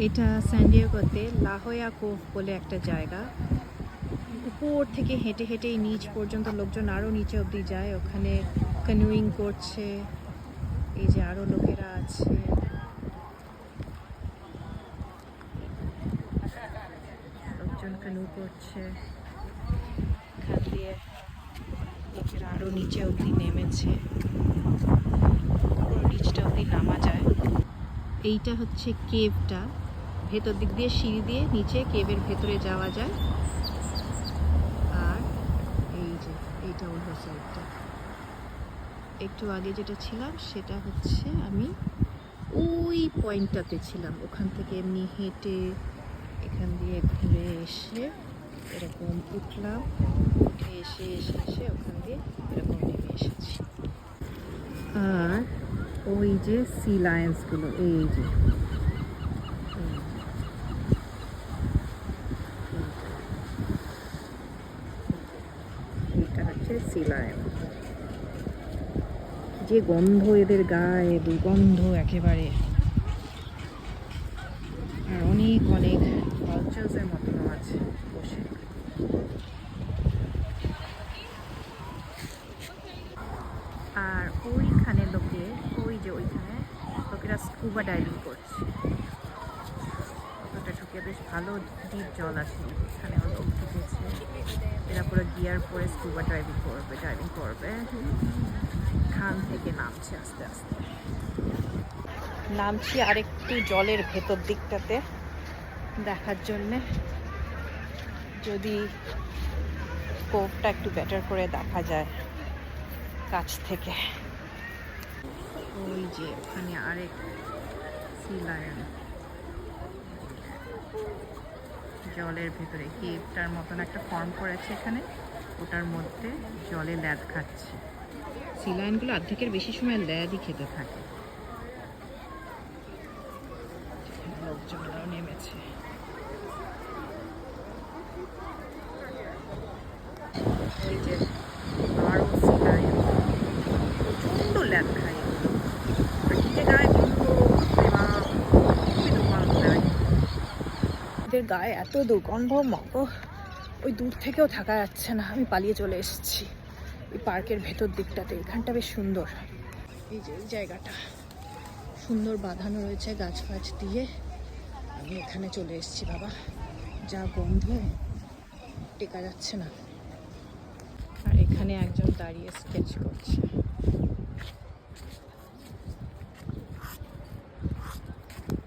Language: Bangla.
এটা স্যান ডিয়েগোতে লা হোয়া কোভ বলে একটা জায়গা। উপর থেকে হেঁটে হেঁটে নিচ পর্যন্ত লোকজন আরও নিচে অবধি যায়, ওখানে ক্যানুইং করছে। এই যে আরও লোকেরা আছে, লোকজন ক্যানু করছে। এখান দিয়ে লোকেরা আরও নিচে অবধি নেমেছে, নিচটা অবধি নামা যায়। এইটা হচ্ছে কেভটা, ভেতর দিক দিয়ে সিঁড়ি দিয়ে নিচে কেভের ভেতরে যাওয়া যায়। আর এই যে এইটা অন্য সাইডটা, একটু আগে যেটা ছিলাম সেটা হচ্ছে আমি ওই পয়েন্টটাতে ছিলাম। ওখান থেকে এমনি হেঁটে এখান দিয়ে ঘুরে এসে এরকম উঠলাম, উঠে এসে এসে এসে ওখান দিয়ে এরকম নেমে এসেছি। আর ওই যে সি লায়ন্সগুলো, এই যে এটা হচ্ছে সি লায়ন। যে গন্ধ এদের গায়ে, দুর্গন্ধ একেবারে। আর অনেক অনেক ভাউচার্সের মতনও আছে বসে। আর ওইখানে লোকে, ওই যে ওইখানে লোকেরা স্কুবা ডাইভিং করছে। ওটা ঢুকে বেশ ভালো ডিপ জল আছে, এখানে লোক ঢুকেছে। এরা পুরো গিয়ার পরে স্কুবা ডাইভিং করবে। খান থেকে নামছে আস্তে আস্তে, নামছি আরেকটু জলের ভেতর দিকটাতে দেখার জন্যে, যদি কোভটা একটু বেটার করে দেখা যায় কাছ থেকে। ওই যে ওখানে আরেক সি লায়ন জলের ভেতরে কেভটার মতন একটা ফর্ম করেছে এখানে, ওটার মধ্যে জলে ল্যাদ খাচ্ছে। সি লায়নগুলো অর্ধেকের বেশি সময় ল্যাদই খেতে থাকে। লোকজনরাও নেমেছে। ওই যে আরও সি লায়ন প্রচণ্ড ল্যাদ খায়, গায়ে এদের গায়ে এত দুর্গন্ধ মতো ওই দূর থেকেও থাকা যাচ্ছে না। আমি পালিয়ে চলে এসেছি এই পার্কের ভেতর দিকটাতে। এখানটা বেশ সুন্দর, এই যে এই জায়গাটা সুন্দর বাঁধানো রয়েছে গাছ ফাছ দিয়ে। আমি এখানে চলে এসেছি বাবা, যা গন্ধ টেকা যাচ্ছে না। আর এখানে একজন দাঁড়িয়ে স্কেচ করছে।